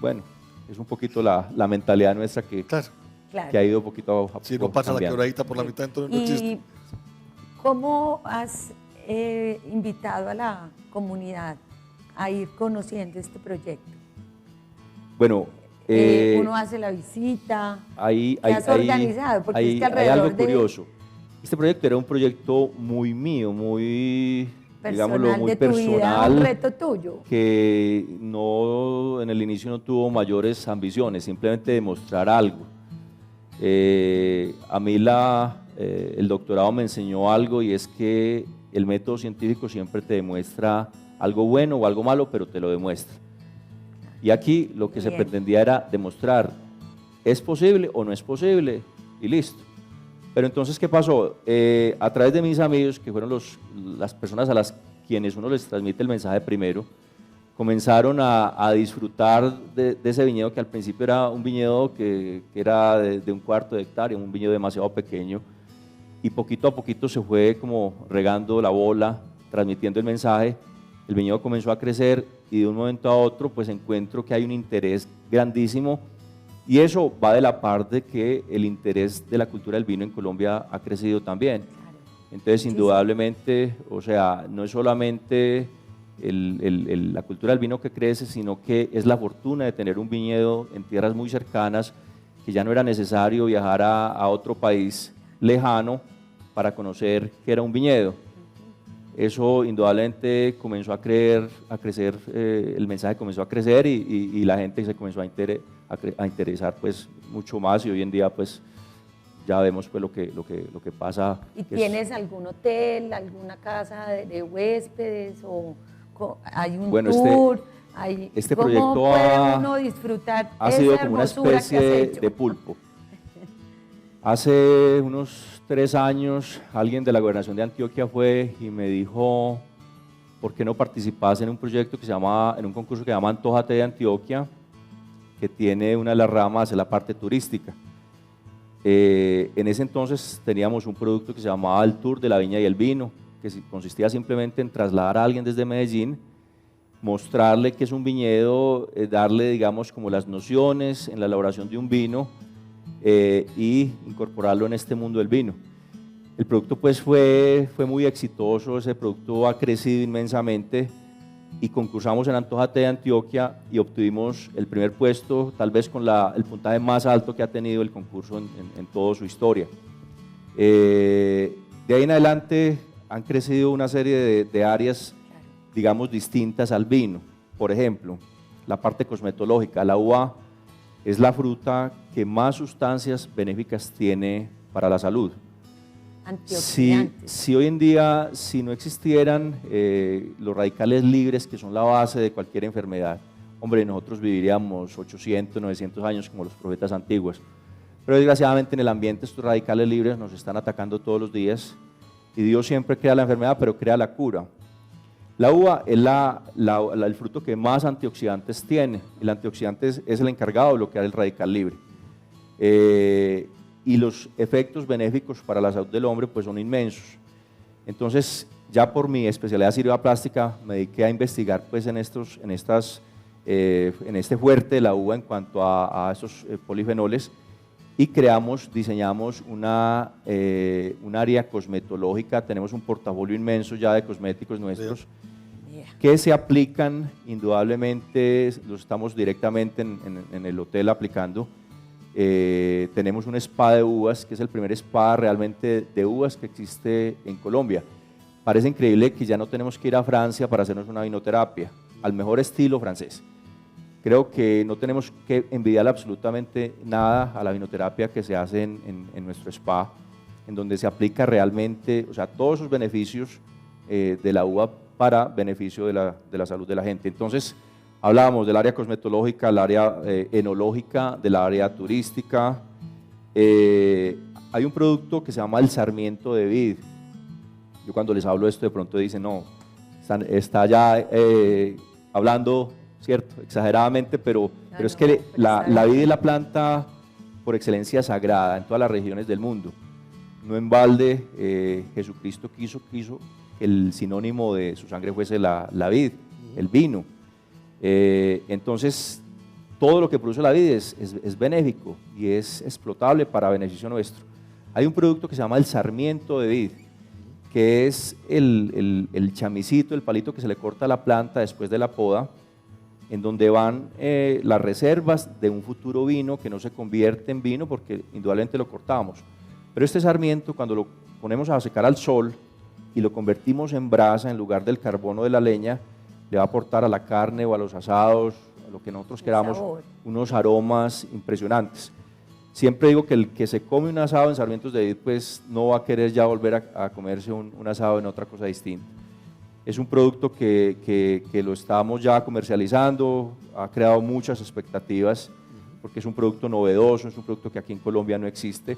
Bueno, es un poquito la mentalidad nuestra que ha ido un poquito a si no pasa cambiando. La quebradita por la mitad, entonces no existe. ¿Cómo has invitado a la comunidad a ir conociendo este proyecto? Bueno, uno hace la visita, ¿qué has organizado? Porque es que hay algo curioso. Este proyecto era un proyecto muy mío, muy personal, digámoslo, muy de tu personal, vida, un reto tuyo. Que no, en el inicio no tuvo mayores ambiciones, simplemente demostrar algo. A mí el doctorado me enseñó algo y es que el método científico siempre te demuestra algo bueno o algo malo, pero te lo demuestra. Y aquí lo que se pretendía era demostrar, ¿es posible o no es posible? Y listo. Pero entonces, ¿qué pasó? A través de mis amigos, que fueron las personas a las quienes uno les transmite el mensaje primero, comenzaron a disfrutar de ese viñedo, que al principio era un viñedo que era de 1/4 de hectárea, un viñedo demasiado pequeño, y poquito a poquito se fue como regando la bola, transmitiendo el mensaje. El viñedo comenzó a crecer y de un momento a otro pues encuentro que hay un interés grandísimo y eso va de la par de que el interés de la cultura del vino en Colombia ha crecido también. Entonces indudablemente, o sea, no es solamente la cultura del vino que crece, sino que es la fortuna de tener un viñedo en tierras muy cercanas, que ya no era necesario viajar a otro país lejano para conocer que era un viñedo. Eso indudablemente comenzó a crecer, el mensaje comenzó a crecer y la gente se comenzó a interesar pues mucho más y hoy en día pues ya vemos pues lo que pasa. ¿Y tienes algún hotel, alguna casa de huéspedes o hay un tour? Este proyecto ¿Cómo puede uno disfrutar ha sido como una especie de pulpo. Hace unos 3 años alguien de la gobernación de Antioquia fue y me dijo por qué no participabas en un proyecto en un concurso que se llama Antójate de Antioquia, que tiene una de las ramas de la parte turística. En ese entonces teníamos un producto que se llamaba el Tour de la Viña y el Vino, que consistía simplemente en trasladar a alguien desde Medellín, mostrarle que es un viñedo, darle digamos como las nociones en la elaboración de un vino, y incorporarlo en este mundo del vino. El producto pues fue muy exitoso, ese producto ha crecido inmensamente y concursamos en Antójate de Antioquia y obtuvimos el primer puesto, tal vez con el puntaje más alto que ha tenido el concurso en toda su historia. De ahí en adelante han crecido una serie de áreas, digamos, distintas al vino. Por ejemplo, la parte cosmetológica, la uva es la fruta que más sustancias benéficas tiene para la salud. Si hoy en día, si no existieran los radicales libres, que son la base de cualquier enfermedad, hombre, nosotros viviríamos 800, 900 años como los profetas antiguos. Pero desgraciadamente en el ambiente estos radicales libres nos están atacando todos los días y Dios siempre crea la enfermedad, pero crea la cura. La uva es el fruto que más antioxidantes tiene. El antioxidante es el encargado de bloquear el radical libre. Y los efectos benéficos para la salud del hombre pues son inmensos. Entonces, ya por mi especialidad cirugía plástica, me dediqué a investigar pues en estas en este fuerte de la uva en cuanto a esos polifenoles, y diseñamos un área cosmetológica. Tenemos un portafolio inmenso ya de cosméticos nuestros que se aplican indudablemente, los estamos directamente en el hotel aplicando. Tenemos un spa de uvas, que es el primer spa realmente de uvas que existe en Colombia. Parece increíble que ya no tenemos que ir a Francia para hacernos una vinoterapia, al mejor estilo francés. Creo que no tenemos que envidiar absolutamente nada a la vinoterapia que se hace en nuestro spa, en donde se aplica realmente, o sea, todos esos beneficios de la uva para beneficio de la salud de la gente. Entonces, hablábamos del área cosmetológica, del área enológica, del área turística. Hay un producto que se llama el sarmiento de vid. Yo cuando les hablo de esto, de pronto dicen, no, está ya hablando, cierto, exageradamente, pero es que la vid es la planta por excelencia sagrada en todas las regiones del mundo. No en balde, Jesucristo quiso que el sinónimo de su sangre fuese la vid, el vino. Entonces, todo lo que produce la vid es benéfico y es explotable para beneficio nuestro. Hay un producto que se llama el sarmiento de vid, que es el chamicito, el palito que se le corta a la planta después de la poda, en donde van las reservas de un futuro vino que no se convierte en vino porque indudablemente lo cortamos. Pero este sarmiento, cuando lo ponemos a secar al sol y lo convertimos en brasa en lugar del carbono de la leña, le va a aportar a la carne o a los asados, a lo que nosotros queramos, unos aromas impresionantes. Siempre digo que el que se come un asado en sarmientos de vid, pues no va a querer ya volver a comerse un asado en otra cosa distinta. Es un producto que lo estamos ya comercializando, ha creado muchas expectativas, porque es un producto novedoso, es un producto que aquí en Colombia no existe,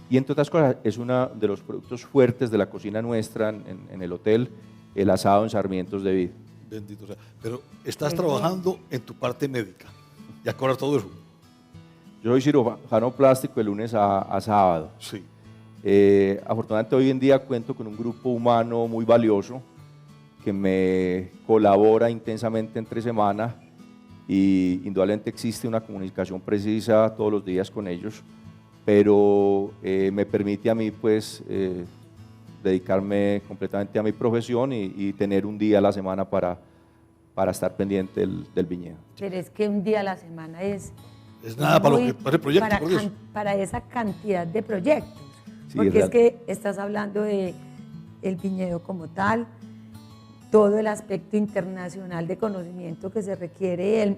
y entre otras cosas es uno de los productos fuertes de la cocina nuestra en el hotel, el asado en sarmientos de vid. Bendito sea. Pero estás trabajando en tu parte médica, ya cobras todo eso. Yo soy cirujano plástico de lunes a sábado. Sí. Afortunadamente hoy en día cuento con un grupo humano muy valioso que me colabora intensamente entre semana, y indudablemente existe una comunicación precisa todos los días con ellos, pero me permite a mí pues dedicarme completamente a mi profesión y tener un día a la semana para estar pendiente del viñedo. Pero es que un día a la semana es nada para el proyecto, para esa cantidad de proyectos, Sí, porque es que estás hablando de el viñedo como tal, todo el aspecto internacional de conocimiento que se requiere,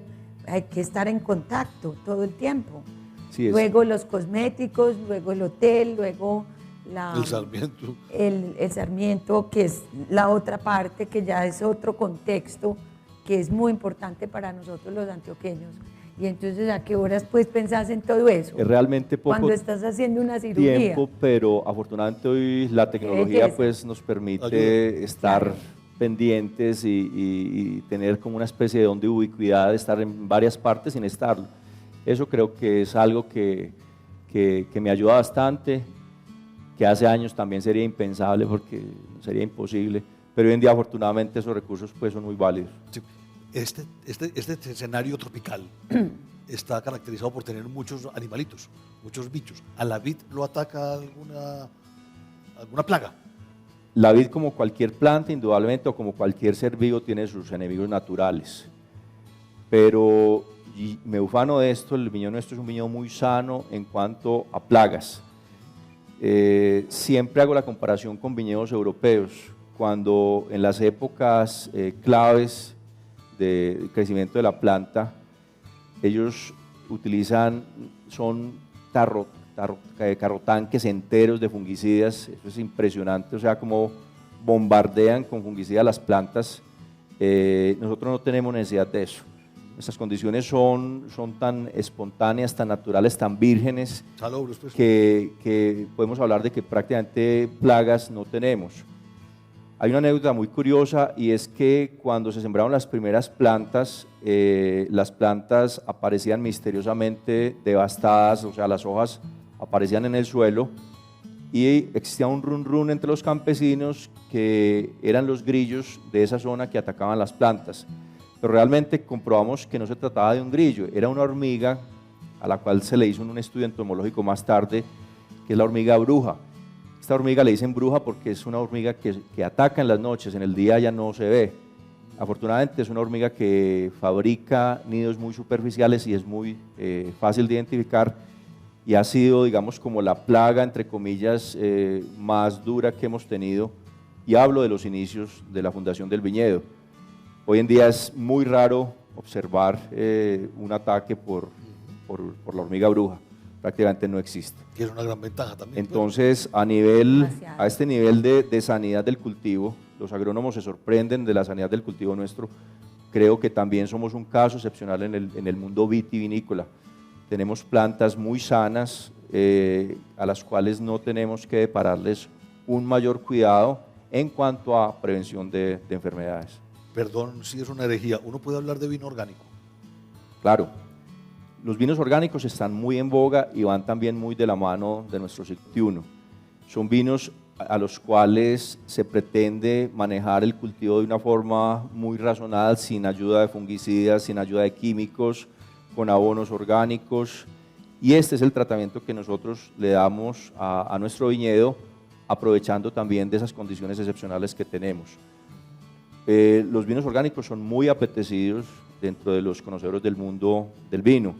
hay que estar en contacto todo el tiempo. Sí, luego los cosméticos, luego el hotel, luego el sarmiento. El sarmiento, que es la otra parte, que ya es otro contexto, que es muy importante para nosotros los antioqueños. Y entonces, ¿a qué horas pues pensás en todo eso? Es realmente poco cuando estás haciendo una cirugía. tiempo, pero afortunadamente hoy la tecnología pues nos permite estar pendientes y tener como una especie de don de ubicuidad, de estar en varias partes sin estarlo. Eso creo que es algo que me ayuda bastante, que hace años también sería impensable porque sería imposible, pero hoy en día afortunadamente esos recursos pues son muy válidos. Sí. Este escenario tropical está caracterizado por tener muchos animalitos, muchos bichos. ¿A la vid lo ataca alguna plaga? La vid, como cualquier planta, indudablemente, o como cualquier ser vivo, tiene sus enemigos naturales. Pero, y me ufano de esto, el viñedo nuestro es un viñedo muy sano en cuanto a plagas. Siempre hago la comparación con viñedos europeos, cuando en las épocas claves de crecimiento de la planta, ellos son carrotanques enteros de fungicidas. Eso es impresionante, o sea, como bombardean con fungicidas las plantas. Nosotros no tenemos necesidad de eso. Nuestras condiciones son tan espontáneas, tan naturales, tan vírgenes, que podemos hablar de que prácticamente plagas no tenemos. Hay una anécdota muy curiosa, y es que cuando se sembraron las primeras plantas, las plantas aparecían misteriosamente devastadas, o sea, las hojas aparecían en el suelo, y existía un run run entre los campesinos que eran los grillos de esa zona que atacaban las plantas. pero realmente comprobamos que no se trataba de un grillo, era una hormiga a la cual se le hizo un estudio entomológico más tarde, que es la hormiga bruja. Esta hormiga le dicen bruja porque es una hormiga que ataca en las noches, en el día ya no se ve. Afortunadamente es una hormiga que fabrica nidos muy superficiales y es muy fácil de identificar, y ha sido, digamos, como la plaga, entre comillas, más dura que hemos tenido, y hablo de los inicios de la fundación del viñedo. Hoy en día es muy raro observar un ataque por la hormiga bruja, prácticamente no existe. Que es una gran ventaja también. Entonces, a este nivel de sanidad del cultivo, los agrónomos se sorprenden de la sanidad del cultivo nuestro. Creo que también somos un caso excepcional en el mundo vitivinícola. Tenemos plantas muy sanas a las cuales no tenemos que depararles un mayor cuidado en cuanto a prevención de enfermedades. Perdón si es una herejía, ¿uno puede hablar de vino orgánico? Claro, los vinos orgánicos están muy en boga y van también muy de la mano de nuestro siglo XXI. Son vinos a los cuales se pretende manejar el cultivo de una forma muy razonada, sin ayuda de fungicidas, sin ayuda de químicos, con abonos orgánicos, y este es el tratamiento que nosotros le damos a nuestro viñedo, aprovechando también de esas condiciones excepcionales que tenemos. Los vinos orgánicos son muy apetecidos dentro de los conocedores del mundo del vino.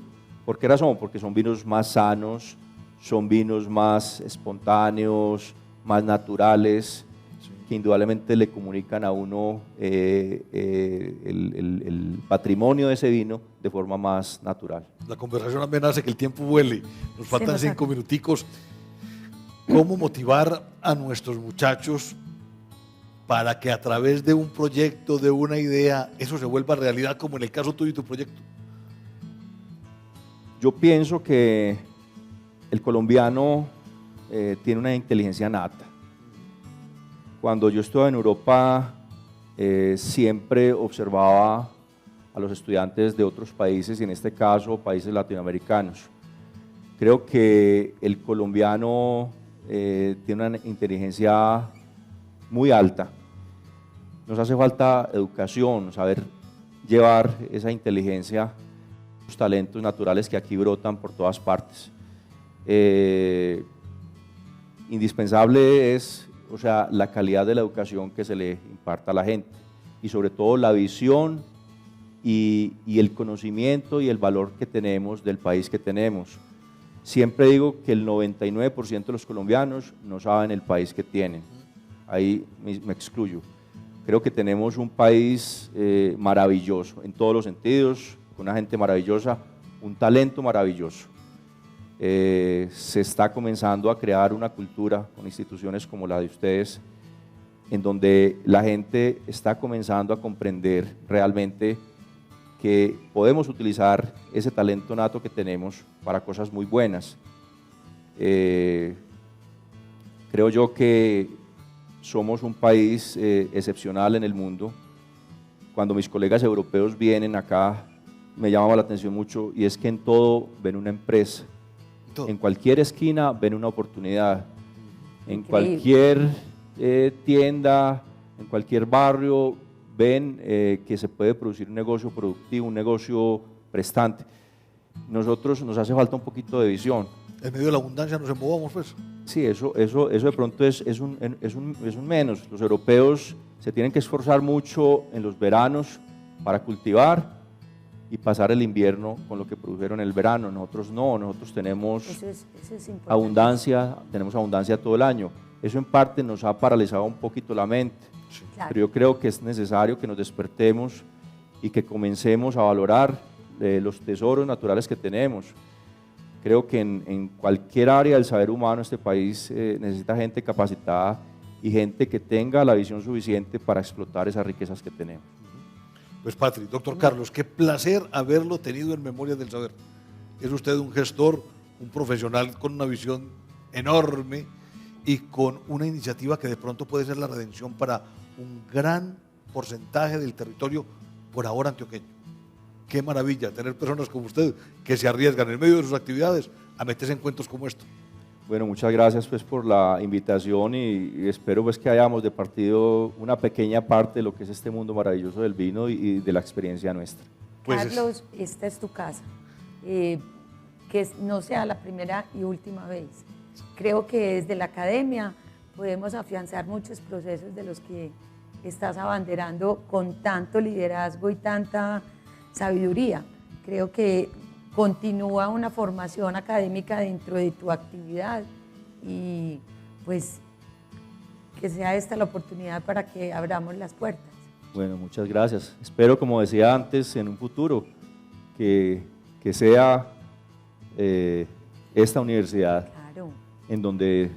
¿Por qué razón? Porque son vinos más sanos, son vinos más espontáneos, más naturales, que indudablemente le comunican a uno el patrimonio de ese vino de forma más natural. La conversación también hace que el tiempo vuele. Nos faltan 5 minuticos. ¿Cómo motivar a nuestros muchachos para que a través de un proyecto, de una idea, eso se vuelva realidad, como en el caso tuyo y tu proyecto? Yo pienso que el colombiano tiene una inteligencia nata. Cuando yo estuve en Europa, siempre observaba a los estudiantes de otros países, y en este caso países latinoamericanos. Creo que el colombiano tiene una inteligencia muy alta. Nos hace falta educación, saber llevar esa inteligencia, los talentos naturales que aquí brotan por todas partes. Indispensable es, la calidad de la educación que se le imparta a la gente, y sobre todo la visión y el conocimiento y el valor que tenemos del país que tenemos. Siempre digo que el 99% de los colombianos no saben el país que tienen. Ahí me excluyo. Creo que tenemos un país maravilloso en todos los sentidos, con una gente maravillosa, un talento maravilloso. Se está comenzando a crear una cultura con instituciones como la de ustedes, en donde la gente está comenzando a comprender realmente que podemos utilizar ese talento nato que tenemos para cosas muy buenas. Creo yo que somos un país excepcional en el mundo. Cuando mis colegas europeos vienen acá, me llama la atención mucho, y es que en todo ven una empresa. En cualquier esquina ven una oportunidad, en cualquier tienda, en cualquier barrio ven que se puede producir un negocio productivo, un negocio prestante. Nosotros nos hace falta un poquito de visión. En medio de la abundancia nos embobamos, pues. Sí, eso de pronto es un menos. Los europeos se tienen que esforzar mucho en los veranos para cultivar y pasar el invierno con lo que produjeron en el verano. Nosotros no, nosotros tenemos abundancia, todo el año. Eso en parte nos ha paralizado un poquito la mente, sí. Claro. Pero yo creo que es necesario que nos despertemos y que comencemos a valorar los tesoros naturales que tenemos. Creo que en cualquier área del saber humano este país necesita gente capacitada y gente que tenga la visión suficiente para explotar esas riquezas que tenemos. Pues Patri, doctor Carlos, qué placer haberlo tenido en Memorias del Saber. Es usted un gestor, un profesional con una visión enorme y con una iniciativa que de pronto puede ser la redención para un gran porcentaje del territorio por ahora antioqueño. Qué maravilla tener personas como usted que se arriesgan en medio de sus actividades a meterse en cuentos como estos. Bueno, muchas gracias pues por la invitación y espero pues que hayamos departido una pequeña parte de lo que es este mundo maravilloso del vino y de la experiencia nuestra. Pues Carlos, esta es tu casa. Que no sea la primera y última vez. Creo que desde la academia podemos afianzar muchos procesos de los que estás abanderando con tanto liderazgo y tanta sabiduría. Creo que continúa una formación académica dentro de tu actividad y pues que sea esta la oportunidad para que abramos las puertas. Bueno, muchas gracias. Espero, como decía antes, en un futuro que sea esta universidad Claro. en donde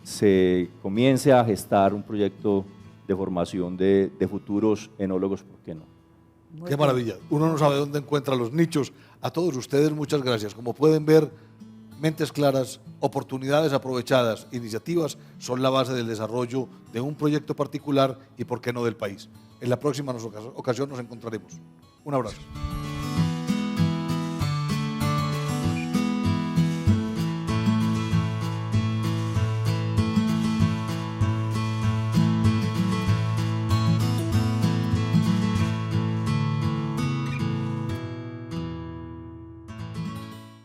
se comience a gestar un proyecto de formación de futuros enólogos, ¿por qué no? Muy Qué bien. maravilla. Uno no sabe dónde encuentra los nichos. A todos ustedes, muchas gracias. Como pueden ver, mentes claras, oportunidades aprovechadas, iniciativas son la base del desarrollo de un proyecto particular y, por qué no, del país. En la próxima ocasión nos encontraremos. Un abrazo.